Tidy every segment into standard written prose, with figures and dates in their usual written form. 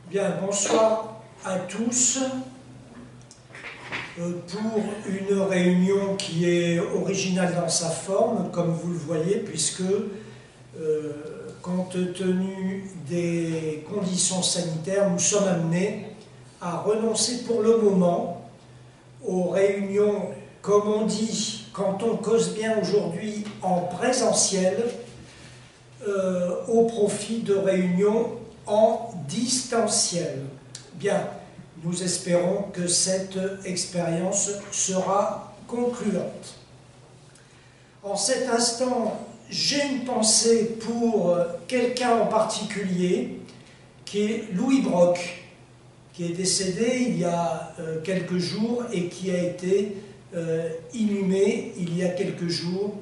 Bien, bonsoir à tous pour une réunion qui est originale dans sa forme, comme vous le voyez, puisque, compte tenu des conditions sanitaires, nous sommes amenés à renoncer pour le moment aux réunions, comme on dit, quand on cause bien aujourd'hui, en présentiel, au profit de réunions en distanciel. Bien, nous espérons que cette expérience sera concluante. En cet instant, j'ai une pensée pour quelqu'un en particulier, qui est Louis Brock, qui est décédé il y a quelques jours et qui a été inhumé il y a quelques jours.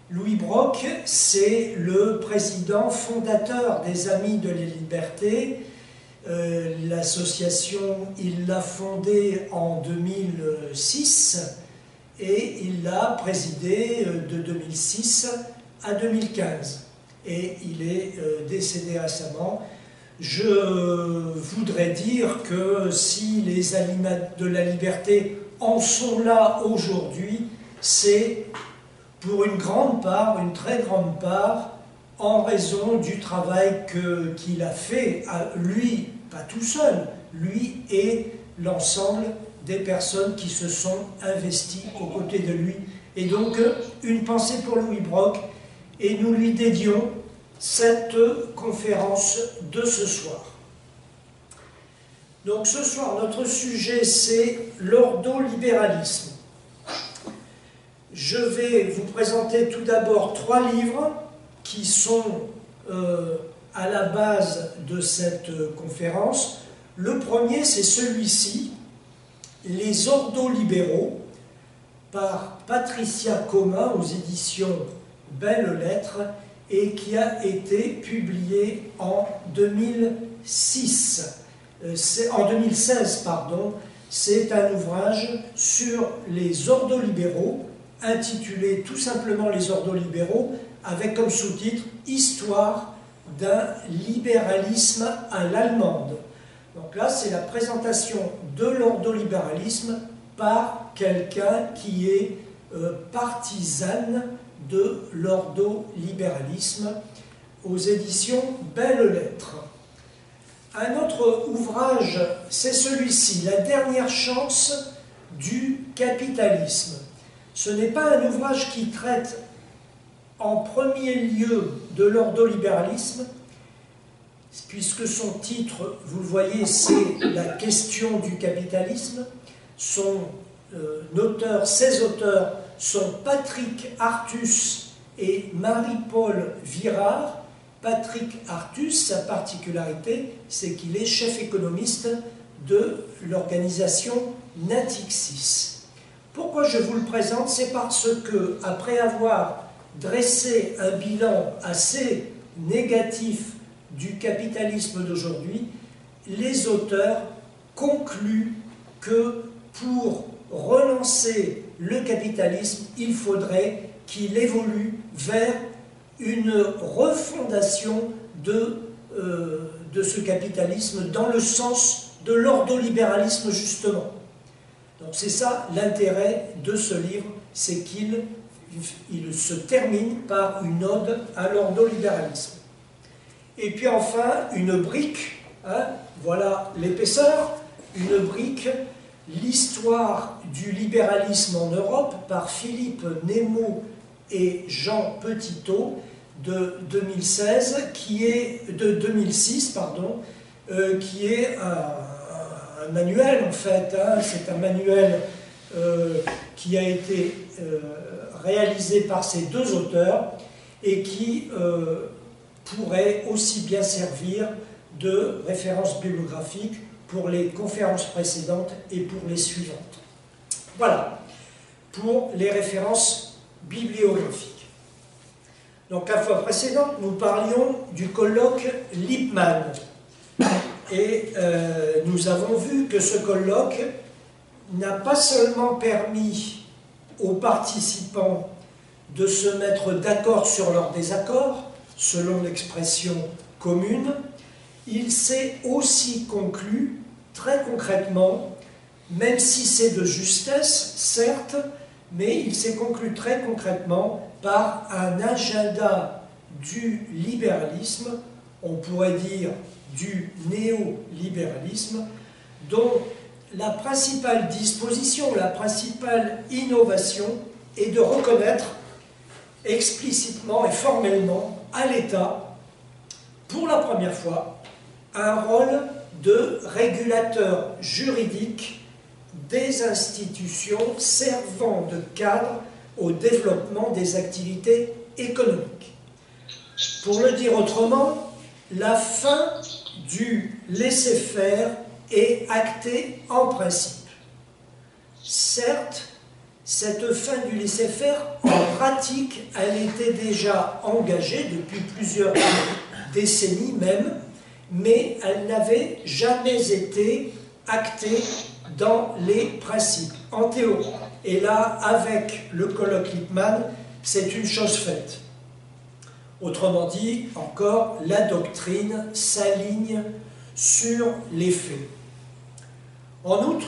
Louis Brock, c'est le président fondateur des Amis de la Liberté. L'association, il l'a fondée en 2006 et il l'a présidée de 2006 à 2015. Et il est décédé récemment. Je voudrais dire que si les Amis de la Liberté en sont là aujourd'hui, c'est pour une grande part, une très grande part, en raison du travail qu'il a fait, lui, pas tout seul, lui et l'ensemble des personnes qui se sont investies aux côtés de lui. Et donc, une pensée pour Louis Brock, et nous lui dédions cette conférence de ce soir. Donc ce soir, notre sujet, c'est l'ordolibéralisme. Je vais vous présenter tout d'abord 3 livres qui sont à la base de cette conférence. Le premier, c'est celui-ci, Les ordolibéraux, par Patricia Comin aux éditions Belles Lettres, et qui a été publié en 2016, pardon. C'est un ouvrage sur les ordolibéraux, intitulé tout simplement Les ordolibéraux, avec comme sous-titre « Histoire d'un libéralisme à l'allemande ». Donc là, c'est la présentation de l'ordolibéralisme par quelqu'un qui est partisane de l'ordolibéralisme aux éditions Belles Lettres. Un autre ouvrage, c'est celui-ci, La dernière chance du capitalisme. Ce n'est pas un ouvrage qui traite en premier lieu de l'ordolibéralisme, puisque son titre, vous le voyez, c'est La question du capitalisme. Ses auteurs sont Patrick Artus et Marie-Paul Virard. Patrick Artus, sa particularité, c'est qu'il est chef économiste de l'organisation Natixis. Pourquoi je vous le présente? C'est parce que, après avoir dressé un bilan assez négatif du capitalisme d'aujourd'hui, les auteurs concluent que pour relancer le capitalisme, il faudrait qu'il évolue vers une refondation de ce capitalisme dans le sens de l'ordolibéralisme, justement. Donc c'est ça l'intérêt de ce livre, c'est qu'il se termine par une ode à l'ordolibéralisme. Et puis enfin, une brique, voilà l'épaisseur, une brique, l'histoire du libéralisme en Europe par Philippe Nemo et Jean Petitot de 2006, qui est un manuel en fait, c'est un manuel qui a été réalisé par ces 2 auteurs et qui pourrait aussi bien servir de référence bibliographique pour les conférences précédentes et pour les suivantes. Voilà, pour les références bibliographiques. Donc la fois précédente, nous parlions du colloque Lippmann. Et nous avons vu que ce colloque n'a pas seulement permis aux participants de se mettre d'accord sur leur désaccord, selon l'expression commune, il s'est aussi conclu très concrètement, même si c'est de justesse, certes, mais il s'est conclu très concrètement par un agenda du libéralisme, on pourrait dire du néolibéralisme, dont la principale disposition, la principale innovation est de reconnaître explicitement et formellement à l'État, pour la première fois, un rôle de régulateur juridique des institutions servant de cadre au développement des activités économiques. Pour le dire autrement, la fin du laisser-faire est actée en principe. Certes, cette fin du laisser-faire, en pratique, elle était déjà engagée depuis plusieurs décennies même, mais elle n'avait jamais été actée dans les principes, en théorie. Et là, avec le colloque Lippmann, c'est une chose faite. Autrement dit, encore, la doctrine s'aligne sur les faits. En outre,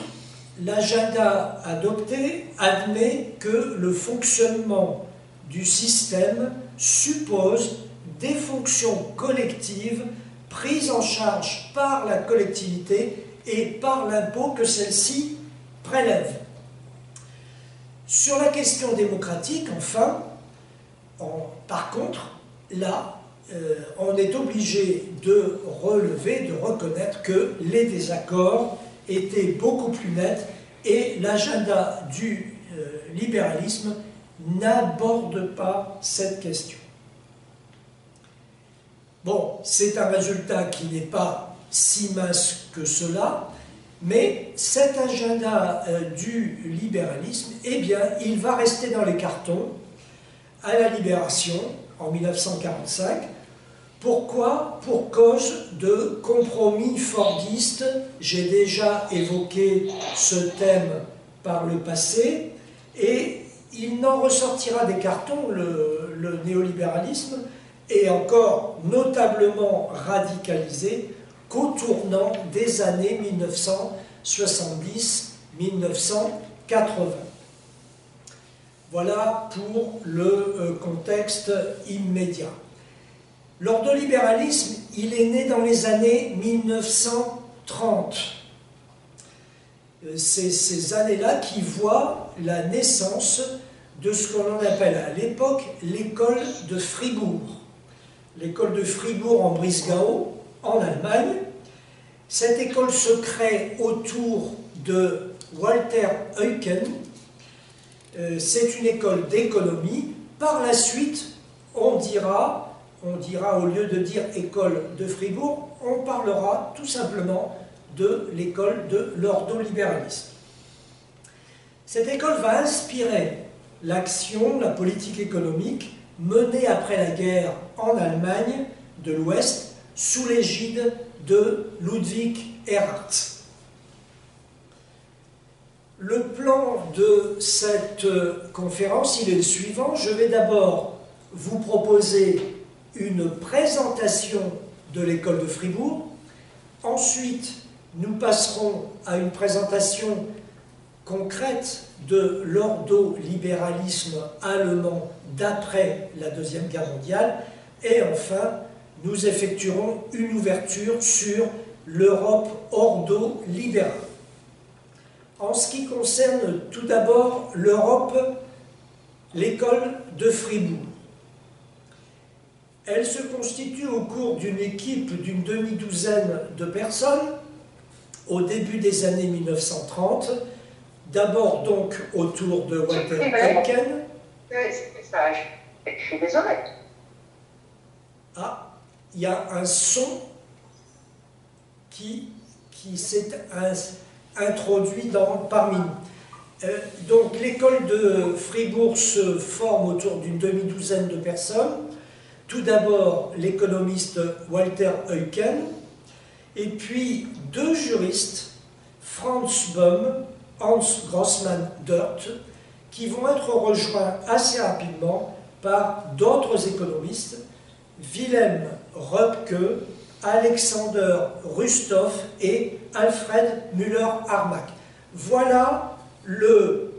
l'agenda adopté admet que le fonctionnement du système suppose des fonctions collectives prises en charge par la collectivité et par l'impôt que celle-ci prélève. Sur la question démocratique, enfin, par contre, là, on est obligé de relever, de reconnaître que les désaccords étaient beaucoup plus nets et l'agenda du libéralisme n'aborde pas cette question. Bon, c'est un résultat qui n'est pas si mince que cela, mais cet agenda du libéralisme, eh bien, il va rester dans les cartons à la Libération, en 1945. Pourquoi? Pour cause de compromis fordistes. J'ai déjà évoqué ce thème par le passé, et il n'en ressortira des cartons, le néolibéralisme, et encore notablement radicalisé qu'au tournant des années 1970-1980. Voilà pour le contexte immédiat. L'ordolibéralisme, il est né dans les années 1930. C'est ces années-là qui voient la naissance de ce qu'on appelle à l'époque l'école de Fribourg. L'école de Fribourg en Breisgau, en Allemagne. Cette école se crée autour de Walter Eucken. C'est une école d'économie. Par la suite, on dira au lieu de dire école de Fribourg, on parlera tout simplement de l'école de l'ordolibéralisme. Cette école va inspirer l'action, la politique économique menée après la guerre en Allemagne de l'Ouest sous l'égide de Ludwig Erhard. Le plan de cette conférence, il est le suivant. Je vais d'abord vous proposer une présentation de l'école de Fribourg. Ensuite, nous passerons à une présentation concrète de l'ordolibéralisme allemand d'après la Deuxième Guerre mondiale. Et enfin, nous effectuerons une ouverture sur l'Europe ordolibérale. En ce qui concerne tout d'abord l'Europe, l'école de Fribourg. Elle se constitue au cours d'une équipe d'une demi-douzaine de personnes au début des années 1930, d'abord donc autour de Walter Eucken. Je suis désolé. Ah, il y a un son qui s'est introduit parmi nous. Donc l'école de Fribourg se forme autour d'une demi-douzaine de personnes. Tout d'abord l'économiste Walter Eucken, et puis deux juristes, Franz Böhm, Hans Grossmann Dörth, qui vont être rejoints assez rapidement par d'autres économistes, Wilhelm Röpke Alexander Rustov et Alfred Müller-Armack. Voilà le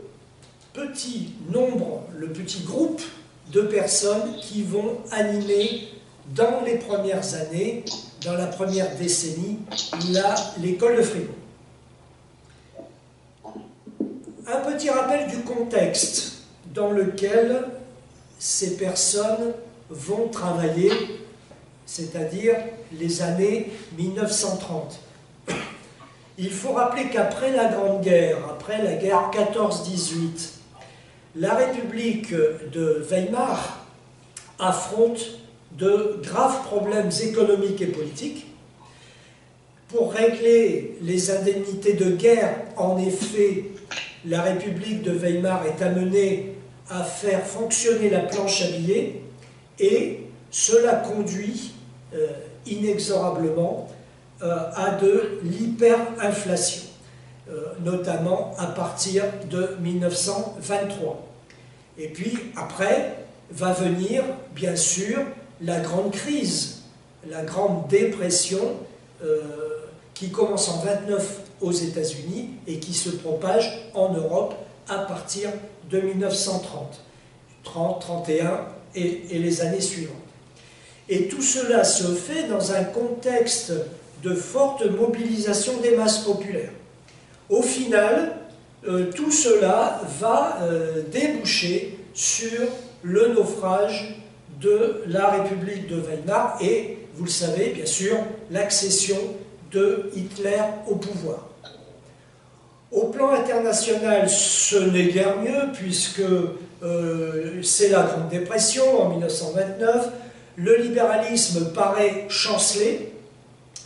petit nombre, le petit groupe de personnes qui vont animer dans les premières années, dans la première décennie, l'école de Fribourg. Un petit rappel du contexte dans lequel ces personnes vont travailler, c'est-à-dire les années 1930. Il faut rappeler qu'après la Grande Guerre, après la guerre 14-18, la République de Weimar affronte de graves problèmes économiques et politiques. Pour régler les indemnités de guerre, en effet, la République de Weimar est amenée à faire fonctionner la planche à billets et cela conduit inexorablement à de l'hyperinflation, notamment à partir de 1923. Et puis après va venir, bien sûr, la grande crise, la grande dépression qui commence en 1929 aux États-Unis et qui se propage en Europe à partir de 1930, 30, 31 et les années suivantes. Et tout cela se fait dans un contexte de forte mobilisation des masses populaires. Au final, tout cela va déboucher sur le naufrage de la République de Weimar et, vous le savez, bien sûr, l'accession de Hitler au pouvoir. Au plan international, ce n'est guère mieux, puisque c'est la Grande Dépression en 1929, le libéralisme paraît chanceler,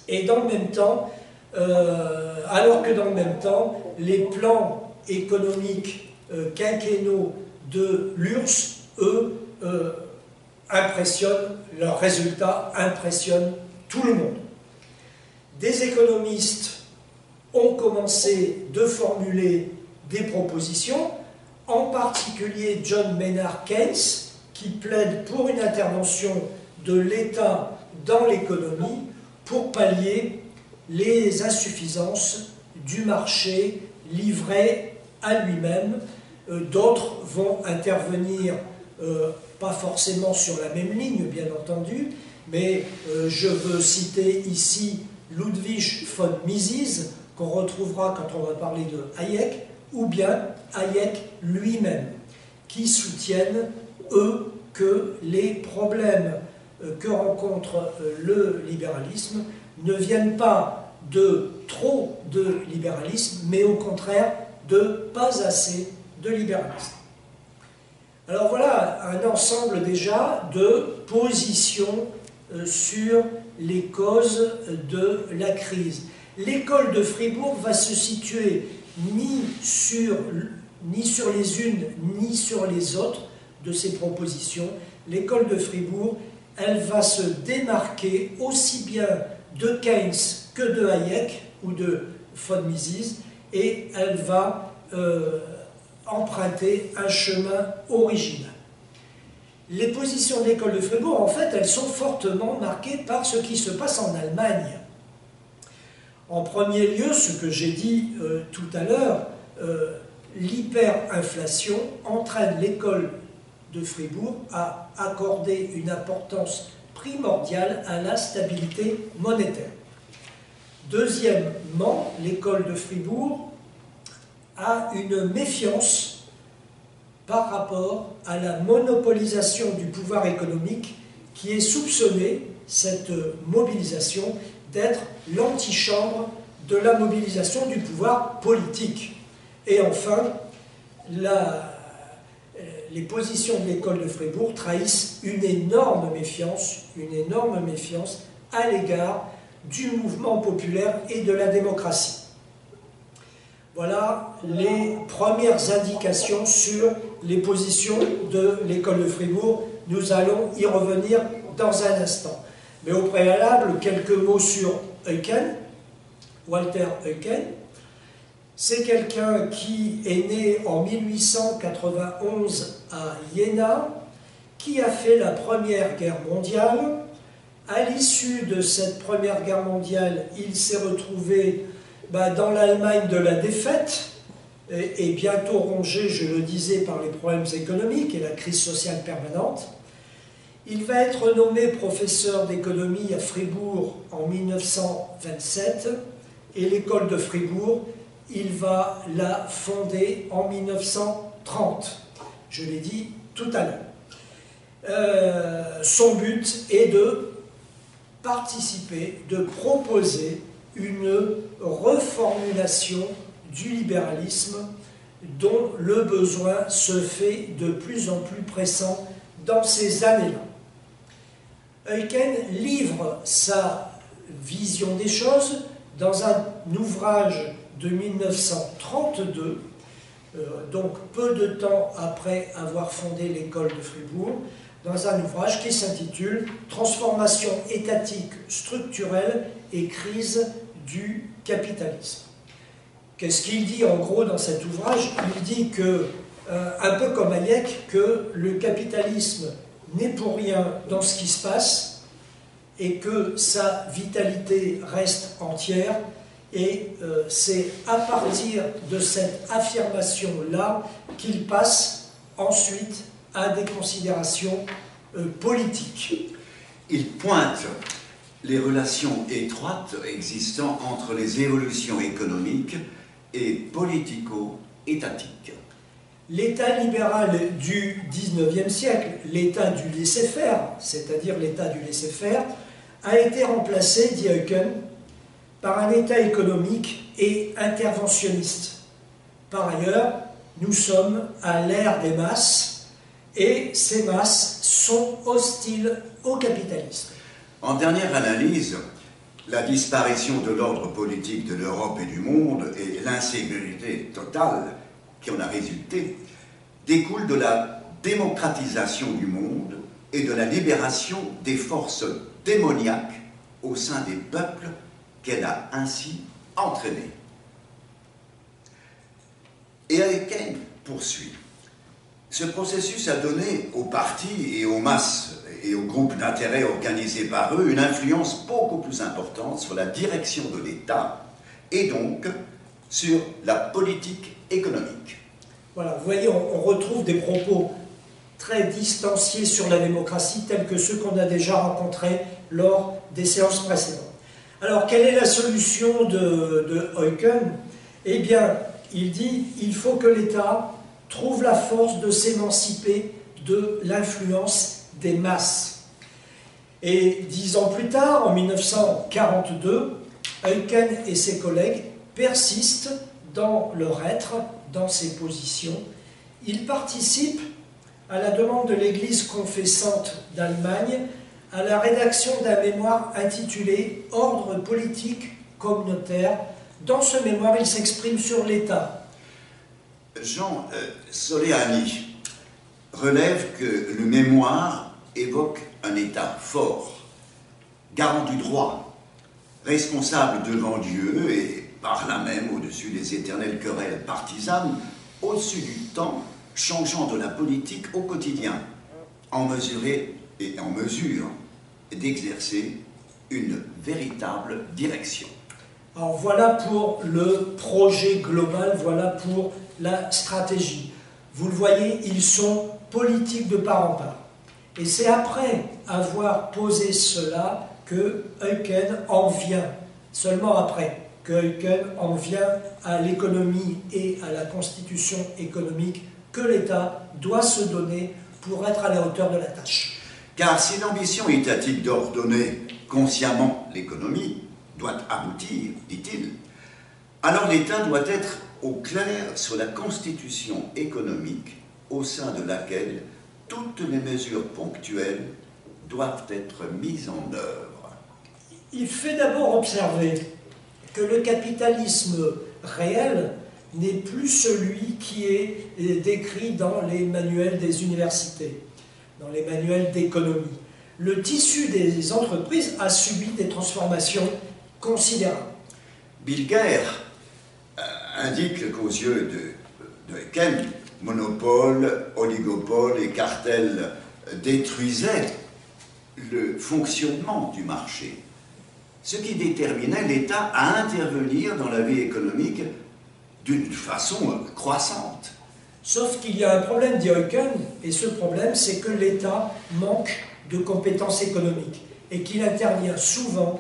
et dans le même temps, alors que dans le même temps, les plans économiques quinquennaux de l'URSS, eux, impressionnent, leurs résultats impressionnent tout le monde. Des économistes ont commencé de formuler des propositions, en particulier John Maynard Keynes, qui plaide pour une intervention de l'État dans l'économie pour pallier les insuffisances du marché livré à lui-même. D'autres vont intervenir, pas forcément sur la même ligne, bien entendu, mais je veux citer ici Ludwig von Mises, qu'on retrouvera quand on va parler de Hayek, ou bien Hayek lui-même, qui soutiennent, eux, que les problèmes que rencontre le libéralisme ne viennent pas de trop de libéralisme, mais au contraire de pas assez de libéralisme. Alors voilà un ensemble déjà de positions sur les causes de la crise. L'école de Fribourg va se situer ni sur les unes ni sur les autres de ces propositions. L'école de Fribourg, elle va se démarquer aussi bien de Keynes que de Hayek ou de von Mises, et elle va emprunter un chemin original. Les positions de l'école de Fribourg, en fait, elles sont fortement marquées par ce qui se passe en Allemagne. En premier lieu, ce que j'ai dit tout à l'heure, l'hyperinflation entraîne l'école de Fribourg à accorder une importance primordiale à la stabilité monétaire. Deuxièmement, l'école de Fribourg a une méfiance par rapport à la monopolisation du pouvoir économique qui est soupçonnée, cette mobilisation, d'être l'antichambre de la mobilisation du pouvoir politique. Et enfin, les positions de l'école de Fribourg trahissent une énorme méfiance à l'égard du mouvement populaire et de la démocratie. Voilà les premières indications sur les positions de l'école de Fribourg. Nous allons y revenir dans un instant. Mais au préalable, quelques mots sur Eucken, Walter Eucken. C'est quelqu'un qui est né en 1891 à Jena, qui a fait la Première Guerre mondiale, À l'issue de cette Première Guerre mondiale, il s'est retrouvé dans l'Allemagne de la défaite, et bientôt rongé, je le disais, par les problèmes économiques et la crise sociale permanente. Il va être nommé professeur d'économie à Fribourg en 1927, et l'école de Fribourg, il va la fonder en 1930. Je l'ai dit tout à l'heure. Son but est de participer, de proposer une reformulation du libéralisme dont le besoin se fait de plus en plus pressant dans ces années-là. Eucken livre sa vision des choses dans un ouvrage de 1932, donc peu de temps après avoir fondé l'école de Fribourg, dans un ouvrage qui s'intitule « Transformation étatique structurelle et crise du capitalisme ». Qu'est-ce qu'il dit en gros dans cet ouvrage? Il dit que, un peu comme Hayek, que le capitalisme n'est pour rien dans ce qui se passe et que sa vitalité reste entière, et c'est à partir de cette affirmation-là qu'il passe ensuite à des considérations politiques. Il pointe les relations étroites existant entre les évolutions économiques et politico-étatiques. L'État libéral du XIXe siècle, l'État du laisser-faire, c'est-à-dire l'État du laisser-faire, a été remplacé, dit Eucken, par un État économique et interventionniste. Par ailleurs, nous sommes à l'ère des masses, et ces masses sont hostiles au capitalisme. En dernière analyse, la disparition de l'ordre politique de l'Europe et du monde et l'insécurité totale qui en a résulté découlent de la démocratisation du monde et de la libération des forces démoniaques au sein des peuples qu'elle a ainsi entraînés. Et Eucken poursuit. Ce processus a donné aux partis et aux masses et aux groupes d'intérêt organisés par eux une influence beaucoup plus importante sur la direction de l'État et donc sur la politique économique. Voilà, vous voyez, on retrouve des propos très distanciés sur la démocratie tels que ceux qu'on a déjà rencontrés lors des séances précédentes. Alors, quelle est la solution de Eucken? Eh bien, il dit qu'il faut que l'État trouve la force de s'émanciper de l'influence des masses. Et 10 ans plus tard, en 1942, Eucken et ses collègues persistent dans leur être, dans ses positions. Ils participent, à la demande de l'Église confessante d'Allemagne, à la rédaction d'un mémoire intitulé « Ordre politique communautaire ». Dans ce mémoire, il s'exprime sur l'État. Jean Soleani relève que le mémoire évoque un État fort, garant du droit, responsable devant Dieu et par là même au-dessus des éternelles querelles partisanes, au-dessus du temps, changeant de la politique au quotidien, en mesure d'exercer une véritable direction. Alors voilà pour le projet global, voilà pour la stratégie. Vous le voyez, ils sont politiques de part en part. Et c'est après avoir posé cela que Eucken en vient, seulement après, que Eucken en vient à l'économie et à la constitution économique que l'État doit se donner pour être à la hauteur de la tâche. Car si l'ambition étatique d'ordonner consciemment l'économie doit aboutir, dit-il, alors l'État doit être au clair sur la constitution économique au sein de laquelle toutes les mesures ponctuelles doivent être mises en œuvre. Il fait d'abord observer que le capitalisme réel n'est plus celui qui est décrit dans les manuels des universités, dans les manuels d'économie. Le tissu des entreprises a subi des transformations considérables. Bilger indique qu'aux yeux de Eucken, monopole, oligopole et cartel détruisaient le fonctionnement du marché, ce qui déterminait l'État à intervenir dans la vie économique d'une façon croissante. Sauf qu'il y a un problème, dit Eucken, et ce problème, c'est que l'État manque de compétences économiques et qu'il intervient souvent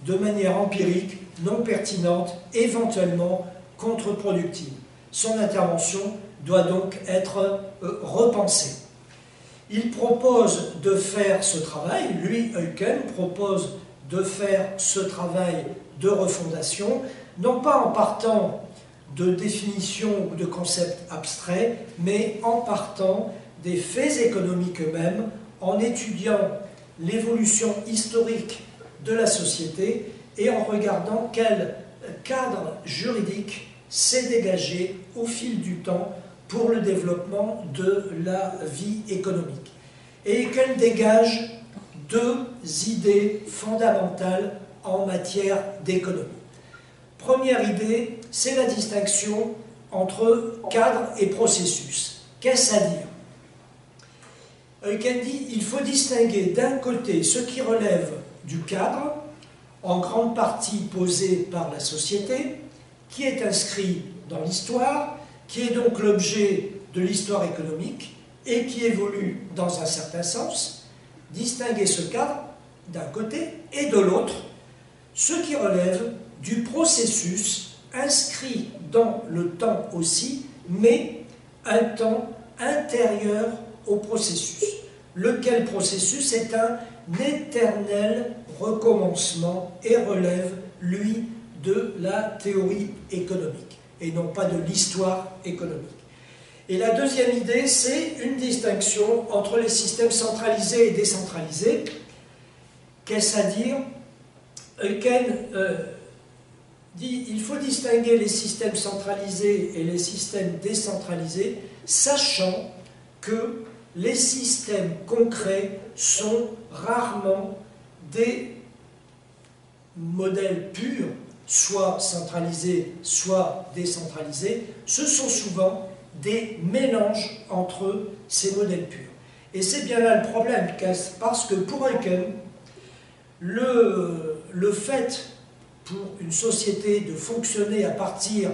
de manière empirique, non pertinente, éventuellement contre-productive. Son intervention doit donc être repensée. Il propose de faire ce travail, lui, Eucken, propose de faire ce travail de refondation, non pas en partant de définitions ou de concepts abstraits, mais en partant des faits économiques eux-mêmes, en étudiant l'évolution historique de la société et en regardant quel cadre juridique s'est dégagé au fil du temps pour le développement de la vie économique. Et qu'elle dégage deux idées fondamentales en matière d'économie. Première idée, c'est la distinction entre cadre et processus. Qu'est-ce à dire? Eucken dit qu'il faut distinguer d'un côté ce qui relève du cadre, en grande partie posé par la société, qui est inscrit dans l'histoire, qui est donc l'objet de l'histoire économique et qui évolue dans un certain sens, distinguer ce cadre d'un côté et de l'autre, ce qui relève du processus inscrit dans le temps aussi, mais un temps intérieur au processus. Lequel processus est un éternel recommencement et relève, lui, de la théorie économique, et non pas de l'histoire économique. Et la deuxième idée, c'est une distinction entre les systèmes centralisés et décentralisés. Qu'est-ce à dire? Eucken dit qu'il faut distinguer les systèmes centralisés et les systèmes décentralisés, sachant que les systèmes concrets sont rarement des modèles purs, soit centralisés, soit décentralisés. Ce sont souvent des mélanges entre ces modèles purs. Et c'est bien là le problème, parce que pour Eucken, le fait pour une société de fonctionner à partir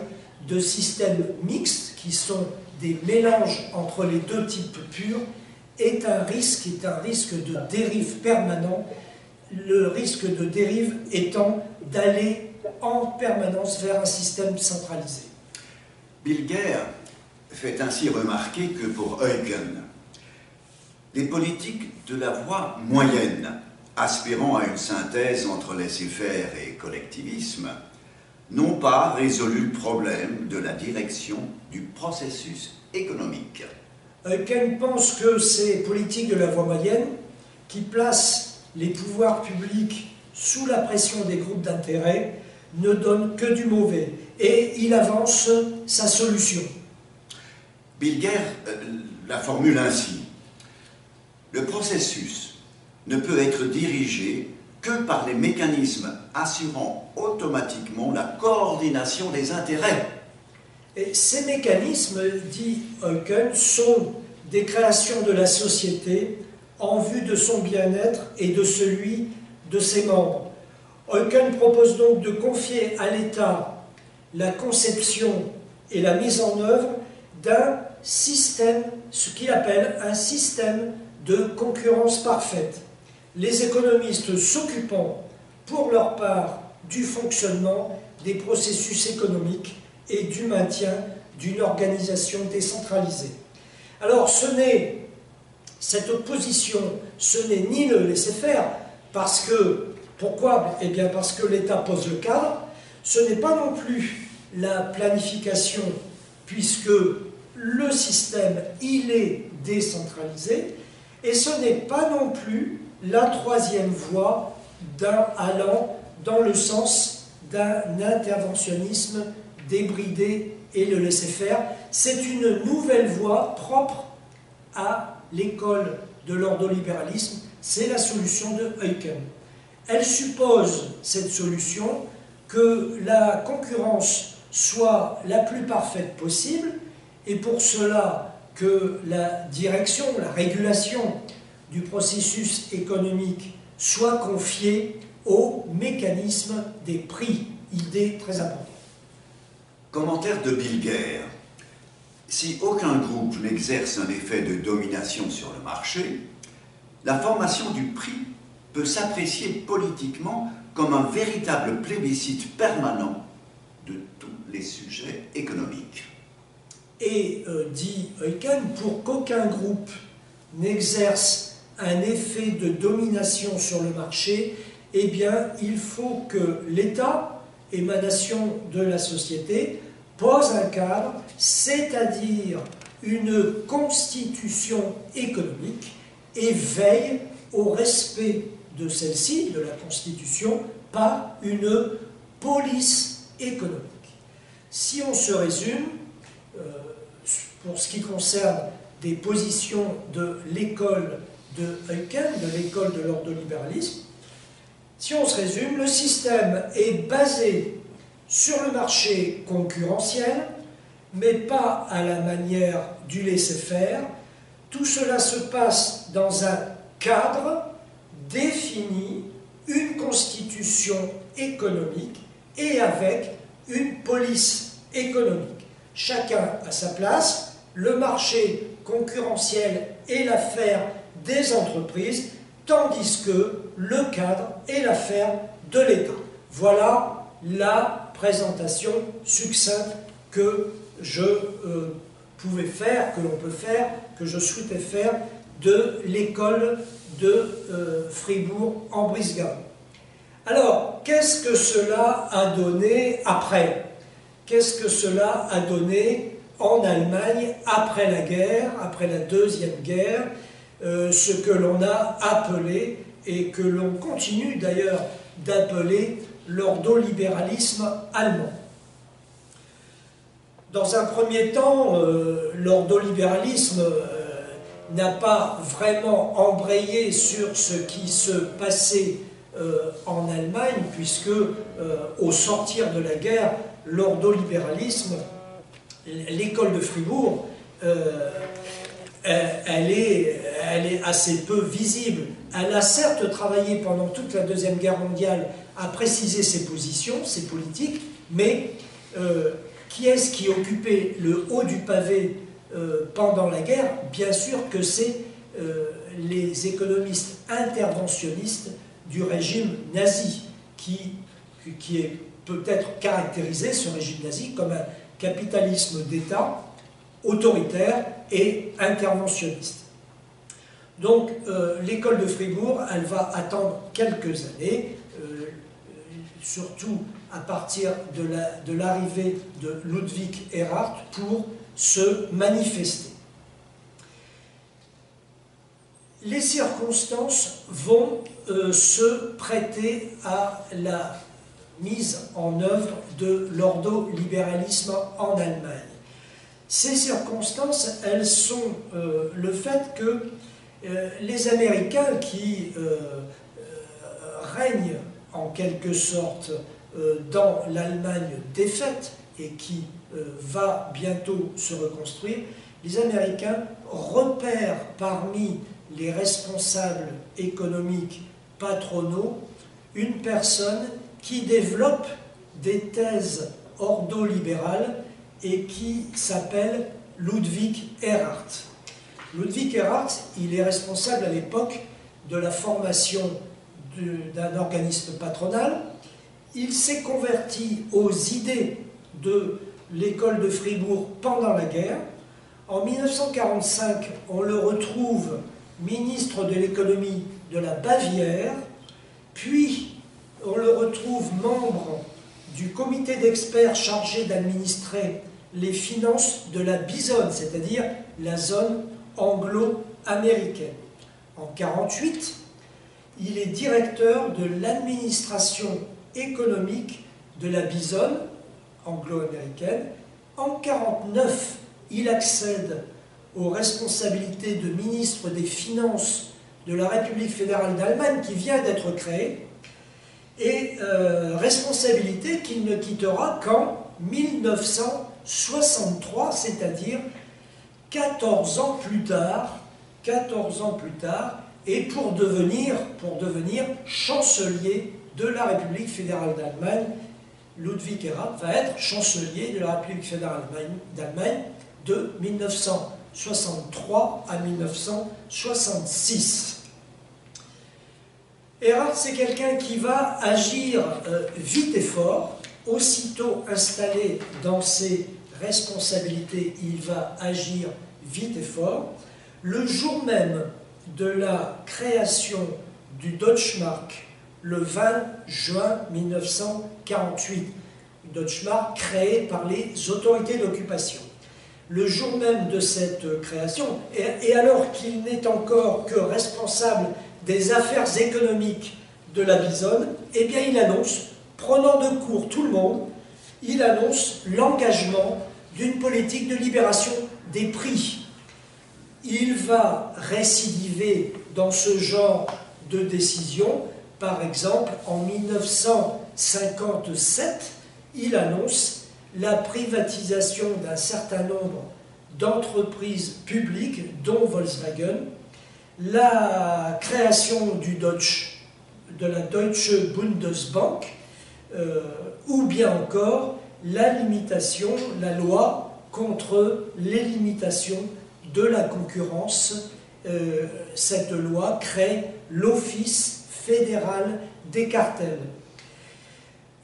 de systèmes mixtes, qui sont des mélanges entre les deux types purs, est un risque de dérive permanent, le risque de dérive étant d'aller en permanence vers un système centralisé. Bilger fait ainsi remarquer que pour Eucken, les politiques de la voie moyenne, aspirant à une synthèse entre laisser-faire et collectivisme, n'ont pas résolu le problème de la direction du processus économique. Eucken pense que ces politiques de la voie moyenne, qui placent les pouvoirs publics sous la pression des groupes d'intérêt, ne donnent que du mauvais. Et il avance sa solution. Bilger la formule ainsi. Le processus ne peut être dirigé que par les mécanismes assurant automatiquement la coordination des intérêts. Et ces mécanismes, dit Eucken, sont des créations de la société en vue de son bien-être et de celui de ses membres. Eucken propose donc de confier à l'État la conception et la mise en œuvre d'un système, ce qu'il appelle un système de concurrence parfaite. Les économistes s'occupant pour leur part du fonctionnement des processus économiques et du maintien d'une organisation décentralisée. Alors cette opposition, ce n'est ni le laisser-faire, parce que, pourquoi? Eh bien parce que l'État pose le cadre, ce n'est pas non plus la planification, puisque le système, il est décentralisé, et ce n'est pas non plus la troisième voie allant dans le sens d'un interventionnisme débridé et le laisser-faire. C'est une nouvelle voie propre à l'école de l'ordolibéralisme, c'est la solution de Eucken. Elle suppose, cette solution, que la concurrence soit la plus parfaite possible, et pour cela que la direction, la régulation du processus économique soit confiée au mécanisme des prix, idée très importante. Commentaire de Bilger. Si aucun groupe n'exerce un effet de domination sur le marché, la formation du prix peut s'apprécier politiquement comme un véritable plébiscite permanent de tous les sujets économiques. Et dit Eucken, pour qu'aucun groupe n'exerce un effet de domination sur le marché, eh bien, il faut que l'État, émanation de la société, pose un cadre, c'est-à-dire une constitution économique, et veille au respect de celle-ci, de la Constitution, par une police économique. Si on se résume, pour ce qui concerne des positions de l'école de Eucken, de l'école de l'ordolibéralisme, si on se résume, le système est basé sur le marché concurrentiel, mais pas à la manière du laisser-faire. Tout cela se passe dans un cadre défini, une constitution économique et avec une police économique. Chacun à sa place, le marché concurrentiel est l'affaire des entreprises, tandis que le cadre est l'affaire de l'État. Voilà la présentation succincte que je pouvais faire, que l'on peut faire, que je souhaitais faire de l'école de Fribourg-en-Brisgau. Alors, qu'est-ce que cela a donné après? Qu'est-ce que cela a donné en Allemagne après la guerre, après la Deuxième Guerre, ce que l'on a appelé, et que l'on continue d'ailleurs d'appeler, l'ordolibéralisme allemand? Dans un premier temps, l'ordolibéralisme n'a pas vraiment embrayé sur ce qui se passait en Allemagne, puisque au sortir de la guerre, l'ordolibéralisme, l'école de Fribourg, elle est assez peu visible. Elle a certes travaillé pendant toute la Deuxième Guerre mondiale à préciser ses positions, ses politiques, mais qui est-ce qui occupait le haut du pavé pendant la guerre? Bien sûr que c'est les économistes interventionnistes du régime nazi, qui est peut-être caractérisé, ce régime nazi, comme un capitalisme d'État autoritaire et interventionniste. Donc l'école de Fribourg, elle va attendre quelques années, surtout à partir de l'arrivée de Ludwig Erhard, pour se manifester. Les circonstances vont se prêter à la mise en œuvre de l'ordolibéralisme en Allemagne. Ces circonstances, elles sont le fait que les Américains, qui règnent en quelque sorte dans l'Allemagne défaite et qui va bientôt se reconstruire, les Américains repèrent parmi les responsables économiques patronaux une personne qui développe des thèses ordolibérales et qui s'appelle Ludwig Erhard. Ludwig Erhard, il est responsable à l'époque de la formation d'un organisme patronal. Il s'est converti aux idées de l'école de Fribourg pendant la guerre. En 1945, on le retrouve ministre de l'économie de la Bavière, puis on le retrouve membre du comité d'experts chargé d'administrer les finances de la Bisonne, c'est-à-dire la zone anglo-américaine. En 1948, il est directeur de l'administration économique de la Bisonne anglo-américaine. En 1949, il accède aux responsabilités de ministre des Finances de la République fédérale d'Allemagne qui vient d'être créée, et responsabilité qu'il ne quittera qu'en 1963, c'est-à-dire 14 ans plus tard, et pour devenir chancelier de la République fédérale d'Allemagne. Ludwig Erhard va être chancelier de la République fédérale d'Allemagne de 1963 à 1966. Erhard, c'est quelqu'un qui va agir vite et fort. Aussitôt installé dans ses responsabilités, il va agir vite et fort. Le jour même de la création du Deutschmark, le 20 juin 1948, une Deutschmark créée par les autorités d'occupation. Le jour même de cette création, et alors qu'il n'est encore que responsable des affaires économiques de la Bisonne, eh bien il annonce, prenant de court tout le monde, il annonce l'engagement d'une politique de libération des prix. Il va récidiver dans ce genre de décision. Par exemple, en 1957, il annonce la privatisation d'un certain nombre d'entreprises publiques, dont Volkswagen, la création de la Deutsche Bundesbank, ou bien encore la loi contre les limitations de la concurrence. Cette loi crée l'Office fédéral des cartels.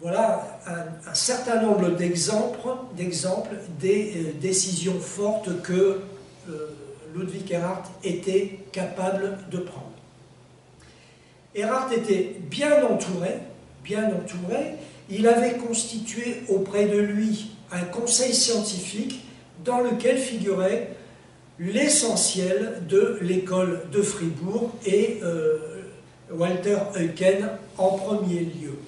Voilà un certain nombre d'exemples des décisions fortes que Ludwig Erhard était capable de prendre. Erhard était bien entouré. Il avait constitué auprès de lui un conseil scientifique dans lequel figurait l'essentiel de l'école de Fribourg et Walter Eucken en premier lieu.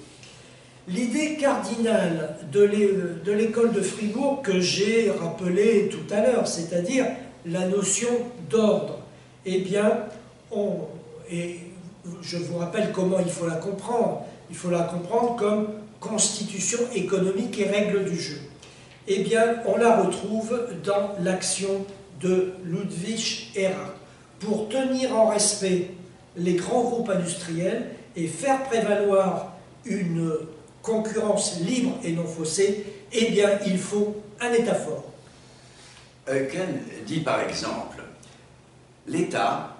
L'idée cardinale de l'école de Fribourg que j'ai rappelée tout à l'heure, c'est-à-dire la notion d'ordre, eh bien, et je vous rappelle comment il faut la comprendre. Il faut la comprendre comme constitution économique et règles du jeu. Eh bien, on la retrouve dans l'action de Ludwig Erhard. Pour tenir en respect les grands groupes industriels et faire prévaloir une concurrence libre et non faussée, eh bien, il faut un État fort. Eucken dit par exemple, l'État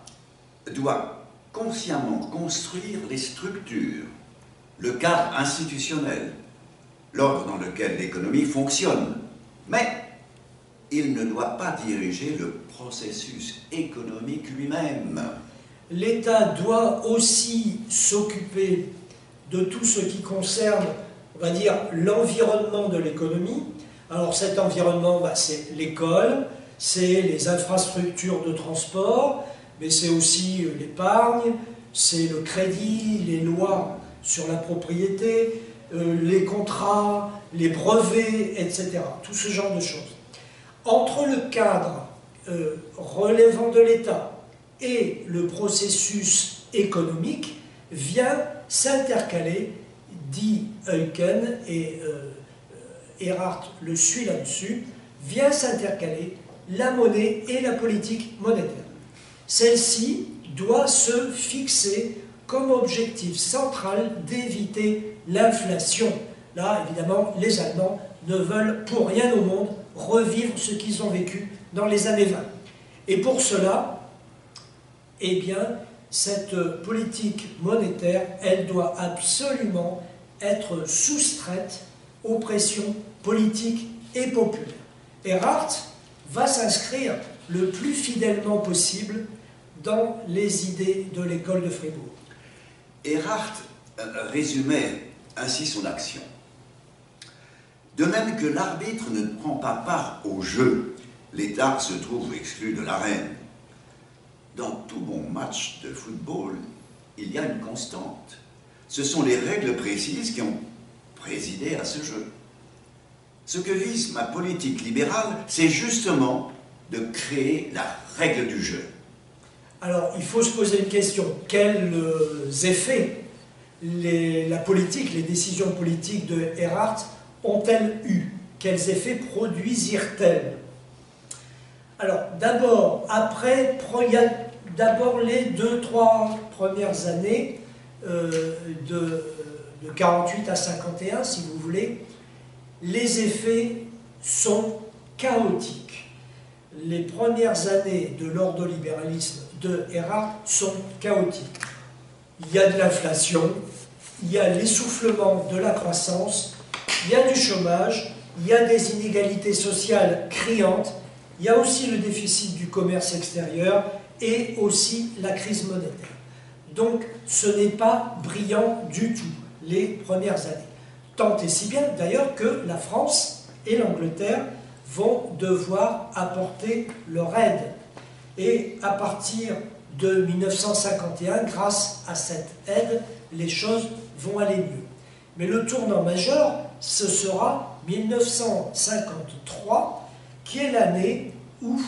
doit consciemment construire les structures, le cadre institutionnel, l'ordre dans lequel l'économie fonctionne, mais il ne doit pas diriger le processus économique lui-même. L'État doit aussi s'occuper de tout ce qui concerne, on va dire, l'environnement de l'économie. Alors cet environnement, c'est l'école, c'est les infrastructures de transport, mais c'est aussi l'épargne, c'est le crédit, les lois sur la propriété, les contrats, les brevets, etc. Tout ce genre de choses. Entre le cadre relevant de l'État et le processus économique vient s'intercaler, dit Eucken, et Erhard le suit là-dessus, vient s'intercaler la monnaie et la politique monétaire. Celle-ci doit se fixer comme objectif central d'éviter l'inflation. Là, évidemment, les Allemands ne veulent pour rien au monde revivre ce qu'ils ont vécu dans les années 20. Et pour cela, eh bien, cette politique monétaire, elle doit absolument être soustraite aux pressions politiques et populaires. Erhard va s'inscrire le plus fidèlement possible dans les idées de l'école de Fribourg. Erhard résumait ainsi son action. De même que l'arbitre ne prend pas part au jeu, l'État se trouve exclu de l'arène. Dans tout bon match de football, il y a une constante. Ce sont les règles précises qui ont présidé à ce jeu. Ce que vise ma politique libérale, c'est justement de créer la règle du jeu. Alors, il faut se poser une question. Quels effets la politique, les décisions politiques de Erhard ont-elles eu? Quels effets produisirent-elles? Alors, d'abord, après, il y a D'abord, les 2-3 premières années, de 48 à 51, si vous voulez, les effets sont chaotiques. Les premières années de l'ordolibéralisme de Erhard sont chaotiques. Il y a de l'inflation, il y a l'essoufflement de la croissance, il y a du chômage, il y a des inégalités sociales criantes, il y a aussi le déficit du commerce extérieur et aussi la crise monétaire. Donc ce n'est pas brillant du tout, les premières années. Tant et si bien d'ailleurs que la France et l'Angleterre vont devoir apporter leur aide. Et à partir de 1951, grâce à cette aide, les choses vont aller mieux. Mais le tournant majeur, ce sera 1953, qui est l'année où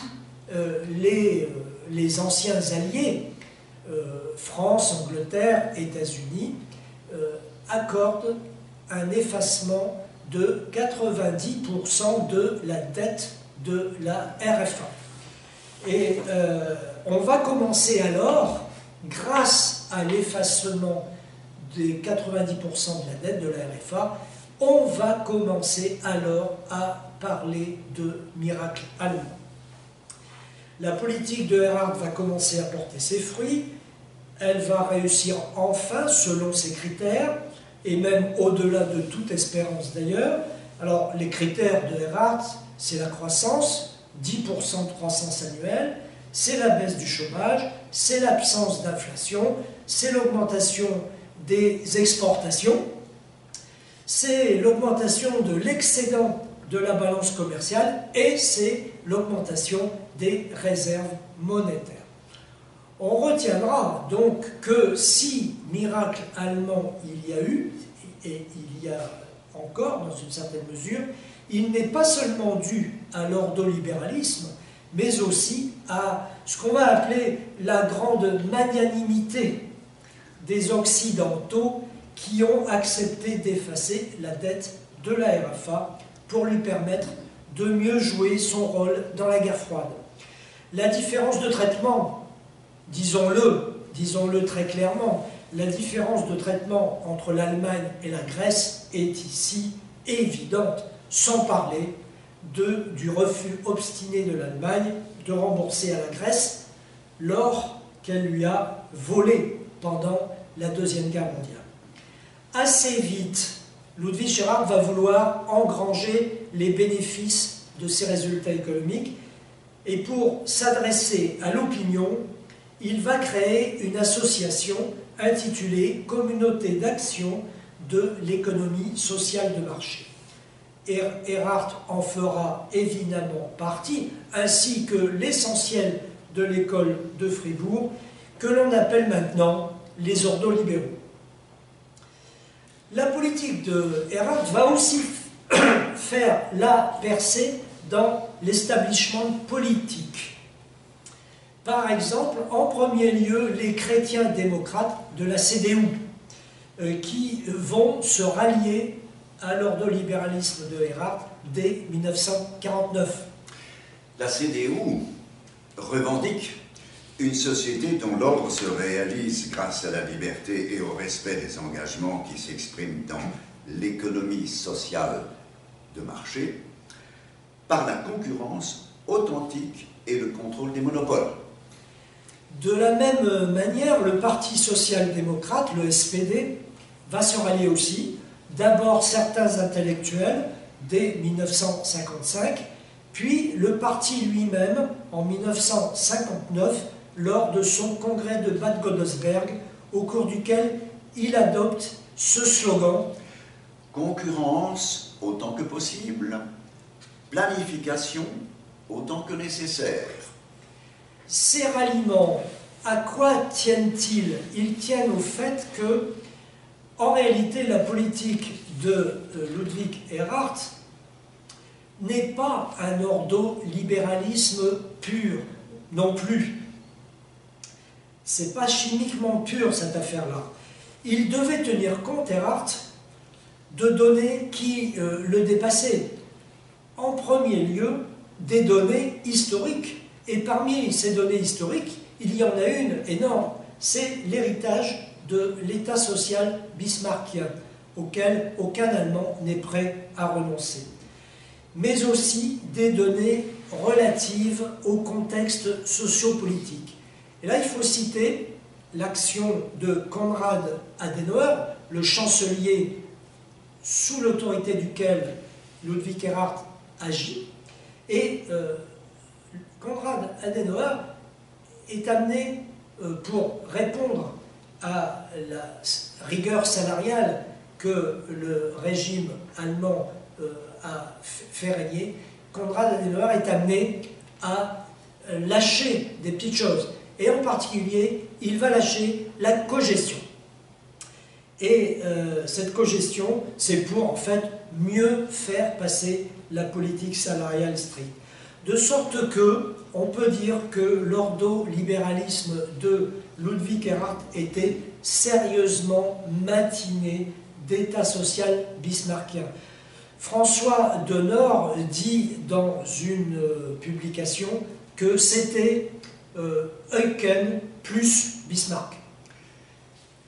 les anciens alliés, France, Angleterre, États-Unis, accordent un effacement de 90% de la dette de la RFA. Et on va commencer alors, grâce à l'effacement des 90% de la dette de la RFA, on va commencer alors à parler de miracle allemand. La politique de Erhard va commencer à porter ses fruits, elle va réussir enfin selon ses critères, et même au-delà de toute espérance d'ailleurs. Alors les critères de Erhard, c'est la croissance, 10% de croissance annuelle, c'est la baisse du chômage, c'est l'absence d'inflation, c'est l'augmentation des exportations, c'est l'augmentation de l'excédent de la balance commerciale et c'est l'augmentation des réserves monétaires. On retiendra donc que si miracle allemand il y a eu, et il y a encore dans une certaine mesure, il n'est pas seulement dû à l'ordolibéralisme, mais aussi à ce qu'on va appeler la grande magnanimité des Occidentaux qui ont accepté d'effacer la dette de la RFA pour lui permettre de mieux jouer son rôle dans la guerre froide. La différence de traitement, disons-le très clairement, la différence de traitement entre l'Allemagne et la Grèce est ici évidente, sans parler du refus obstiné de l'Allemagne de rembourser à la Grèce l'or qu'elle lui a volé pendant la Deuxième Guerre mondiale. Assez vite, Ludwig Erhard va vouloir engranger les bénéfices de ces résultats économiques et pour s'adresser à l'opinion, il va créer une association intitulée Communauté d'action de l'économie sociale de marché. Erhard en fera évidemment partie, ainsi que l'essentiel de l'école de Fribourg, que l'on appelle maintenant les ordolibéraux. La politique de Erhard va aussi faire la percée dans l'establishment politique. Par exemple, en premier lieu, les chrétiens démocrates de la CDU, qui vont se rallier à l'ordolibéralisme de Erhard dès 1949. La CDU revendique une société dont l'ordre se réalise grâce à la liberté et au respect des engagements qui s'expriment dans l'économie sociale de marché, par la concurrence authentique et le contrôle des monopoles. De la même manière, le Parti social-démocrate, le SPD, va se rallier aussi. D'abord certains intellectuels, dès 1955, puis le parti lui-même en 1959, lors de son congrès de Bad Godesberg, au cours duquel il adopte ce slogan « Concurrence autant que possible, planification autant que nécessaire ». Ces ralliements, à quoi tiennent-ils? Ils tiennent au fait que, en réalité, la politique de Ludwig Erhard n'est pas un ordolibéralisme pur, non plus. C'est pas chimiquement pur, cette affaire-là. Il devait tenir compte, Erhard, de données qui le dépassaient. En premier lieu, des données historiques. Et parmi ces données historiques, il y en a une énorme, c'est l'héritage de l'État social bismarckien, auquel aucun Allemand n'est prêt à renoncer. Mais aussi des données relatives au contexte sociopolitique. Et là, il faut citer l'action de Konrad Adenauer, le chancelier sous l'autorité duquel Ludwig Erhard agit. Et Konrad Adenauer est amené, pour répondre à la rigueur salariale que le régime allemand a fait régner, Konrad Adenauer est amené à lâcher des petites choses. Et en particulier, il va lâcher la cogestion. Et cette cogestion, c'est pour en fait mieux faire passer la politique salariale stricte. De sorte que, on peut dire que l'ordolibéralisme de Ludwig Erhard était sérieusement matiné d'État social bismarckien. François Denord dit dans une publication que c'était Eucken plus Bismarck.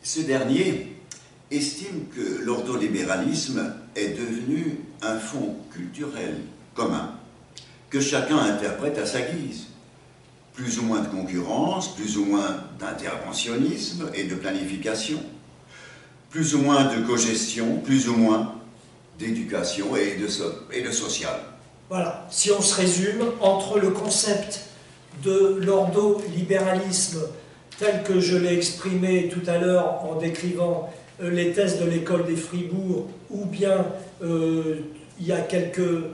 Ce dernier estime que l'ordolibéralisme est devenu un fonds culturel commun que chacun interprète à sa guise. Plus ou moins de concurrence, plus ou moins d'interventionnisme et de planification, plus ou moins de cogestion, plus ou moins d'éducation et de social. Voilà, si on se résume, entre le concept de l'ordolibéralisme tel que je l'ai exprimé tout à l'heure en décrivant les thèses de l'école des Fribourg, ou bien il y a quelques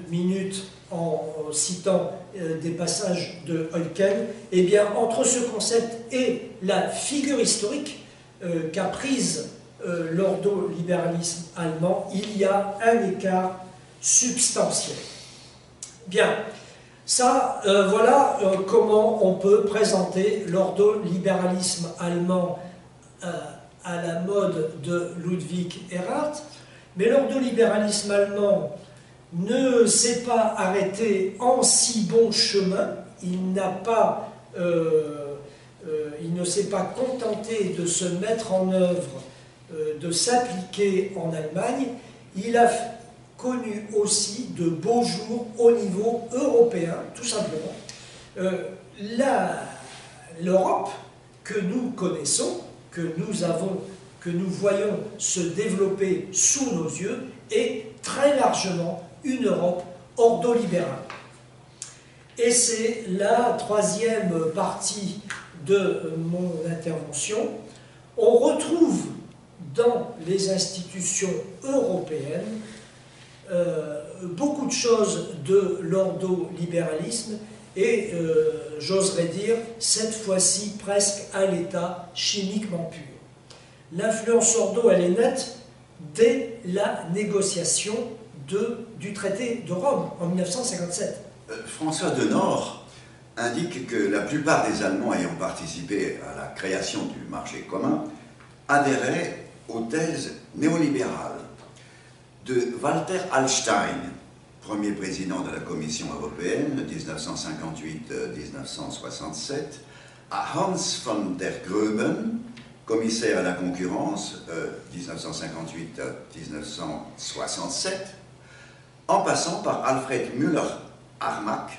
minutes en citant des passages de Eucken, eh bien entre ce concept et la figure historique qu'a prise l'ordolibéralisme allemand, il y a un écart substantiel. Bien, ça, voilà comment on peut présenter l'ordolibéralisme allemand à la mode de Ludwig Erhard. Mais l'ordolibéralisme allemand ne s'est pas arrêté en si bon chemin. Il ne s'est pas contenté de se mettre en œuvre, de s'appliquer en Allemagne. Il a connu aussi de beaux jours au niveau européen, tout simplement. L'Europe que nous connaissons, que nous voyons se développer sous nos yeux, est très largement une Europe ordolibérale. Et c'est la troisième partie de mon intervention. On retrouve dans les institutions européennes beaucoup de choses de l'ordolibéralisme et, j'oserais dire, cette fois-ci presque à l'état chimiquement pur. L'influence ordo, elle est nette dès la négociation du traité de Rome en 1957. François Denord indique que la plupart des Allemands ayant participé à la création du marché commun adhéraient aux thèses néolibérales. De Walter Hallstein, premier président de la Commission européenne, 1958-1967, à Hans von der Groeben, commissaire à la concurrence, 1958-1967, en passant par Alfred Müller-Armack,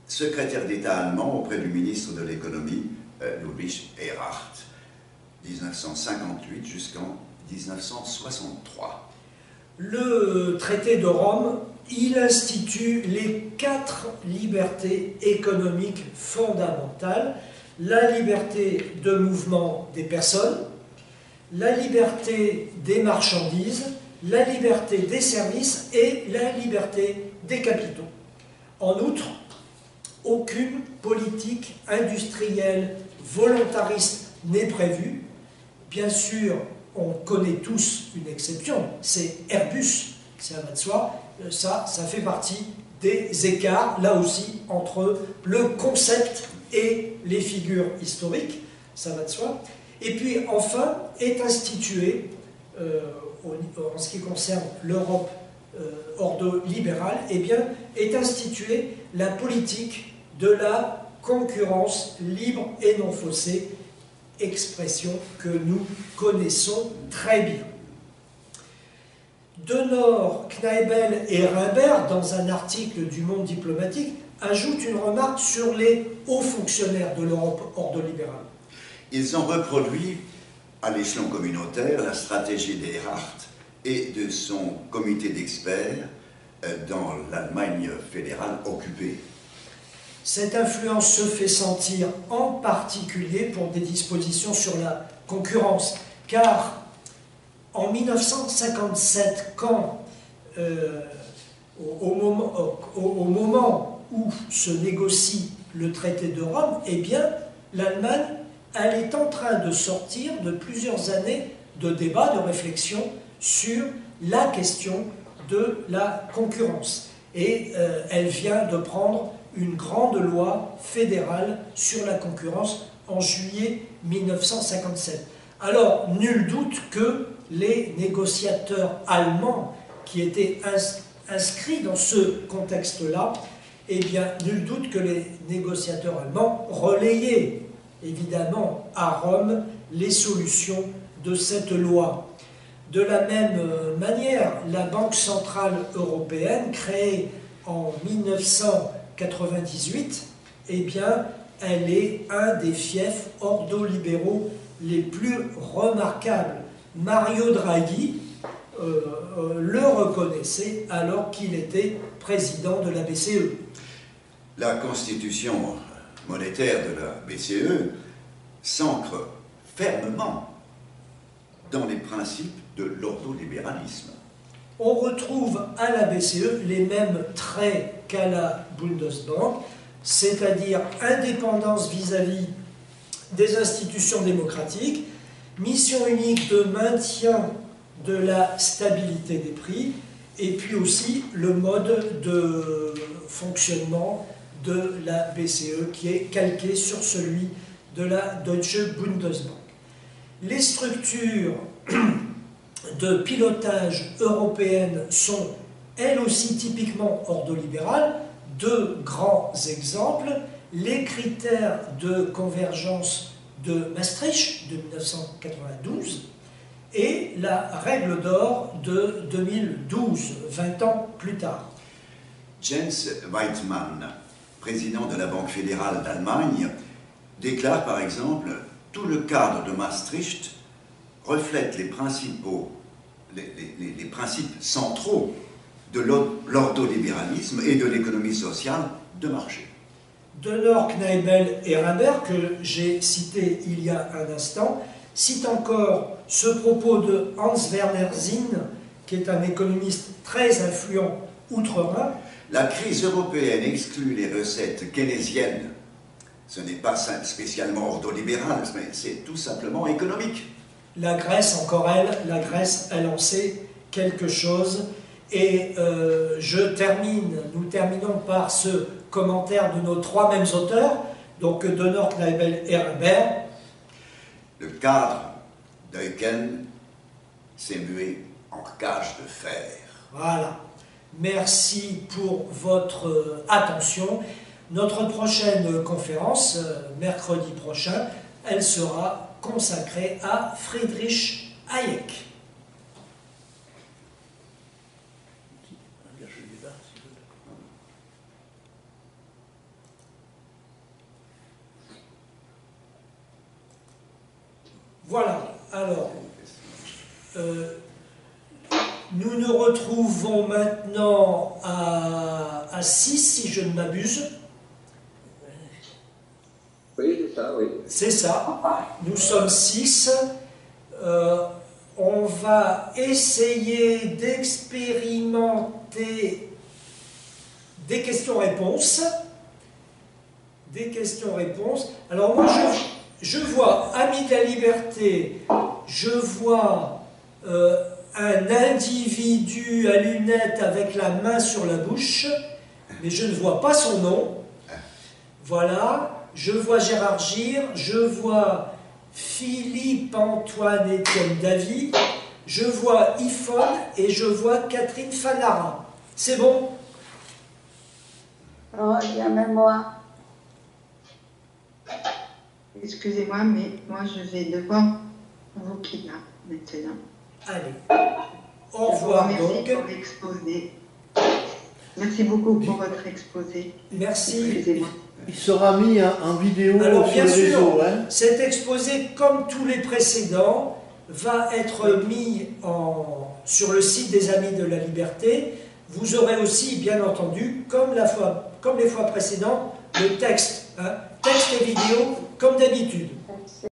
secrétaire d'État allemand auprès du ministre de l'économie, Ludwig Erhard, 1958 jusqu'en 1963. Le traité de Rome, il institue les 4 libertés économiques fondamentales: la liberté de mouvement des personnes, la liberté des marchandises, la liberté des services et la liberté des capitaux. En outre, aucune politique industrielle volontariste n'est prévue. Bien sûr, on connaît tous une exception, c'est Airbus, ça va de soi, ça fait partie des écarts, là aussi, entre le concept et les figures historiques, ça va de soi. Et puis, enfin, est instituée, en ce qui concerne l'Europe ordolibérale, eh bien, est instituée la politique de la concurrence libre et non faussée, expression que nous connaissons très bien. Denor, Kneibel et Rimbert, dans un article du Monde diplomatique, ajoutent une remarque sur les hauts fonctionnaires de l'Europe ordolibérale. Ils ont reproduit à l'échelon communautaire la stratégie d'Erhard et de son comité d'experts dans l'Allemagne fédérale occupée. Cette influence se fait sentir en particulier pour des dispositions sur la concurrence, car en 1957, quand, au moment où se négocie le traité de Rome, eh bien, l'Allemagne, elle est en train de sortir de plusieurs années de débats, de réflexion sur la question de la concurrence. Et elle vient de prendre une grande loi fédérale sur la concurrence en juillet 1957. Alors, nul doute que les négociateurs allemands qui étaient inscrits dans ce contexte-là, eh bien, nul doute que les négociateurs allemands relayaient évidemment à Rome les solutions de cette loi. De la même manière, la Banque centrale européenne, créée en 1998, eh bien, elle est un des fiefs ordolibéraux les plus remarquables. Mario Draghi le reconnaissait alors qu'il était président de la BCE. La constitution monétaire de la BCE s'ancre fermement dans les principes de l'ordolibéralisme. On retrouve à la BCE les mêmes traits qu'à la Bundesbank, c'est-à-dire indépendance vis-à-vis des institutions démocratiques, mission unique de maintien de la stabilité des prix, et puis aussi le mode de fonctionnement de la BCE qui est calqué sur celui de la Deutsche Bundesbank. Les structures de pilotage européennes sont elles aussi typiquement ordolibérales. Deux grands exemples, les critères de convergence de Maastricht de 1992 et la règle d'or de 2012, 20 ans plus tard. Jens Weidmann, président de la Banque fédérale d'Allemagne, déclare par exemple « Tout le cadre de Maastricht reflète les principes centraux de l'ordolibéralisme et de l'économie sociale de marché. » Denor, Kneibel et Rimbert, que j'ai cité il y a un instant, citent encore ce propos de Hans-Werner Sinn, qui est un économiste très influent outre-Rhin. La crise européenne exclut les recettes keynésiennes. Ce n'est pas spécialement ordolibéral, mais c'est tout simplement économique. La Grèce, encore elle, la Grèce a lancé quelque chose. Et nous terminons par ce commentaire de nos trois mêmes auteurs, donc Denor, Kneibel et Rimbert. Le cadre d'Eucken s'est mué en cage de fer. Voilà. Merci pour votre attention. Notre prochaine conférence, mercredi prochain, elle sera consacrée à Friedrich Hayek. Voilà, alors, nous nous retrouvons maintenant à 6, si je ne m'abuse. Oui, c'est ça, oui. C'est ça, nous sommes 6. On va essayer d'expérimenter des questions-réponses. Des questions-réponses. Alors moi, je vois Amis de la Liberté, je vois un individu à lunettes avec la main sur la bouche, mais je ne vois pas son nom. Voilà, je vois Gérard Gir, je vois Philippe Antoine Étienne Davy, je vois Yvonne et je vois Catherine Fanara. C'est bon? Oh, il y a même moi. Excusez-moi, mais moi je vais devoir vous quitter maintenant. Allez, au revoir Merci donc. pour l'exposé. Merci beaucoup pour votre exposé. Merci. Excusez-moi. Il sera mis en vidéo Alors sur bien le sûr, réseau. Hein. cet exposé, comme tous les précédents, va être mis sur le site des Amis de la Liberté. Vous aurez aussi, bien entendu, comme les fois précédentes, le texte, hein, texte et vidéo, comme d'habitude.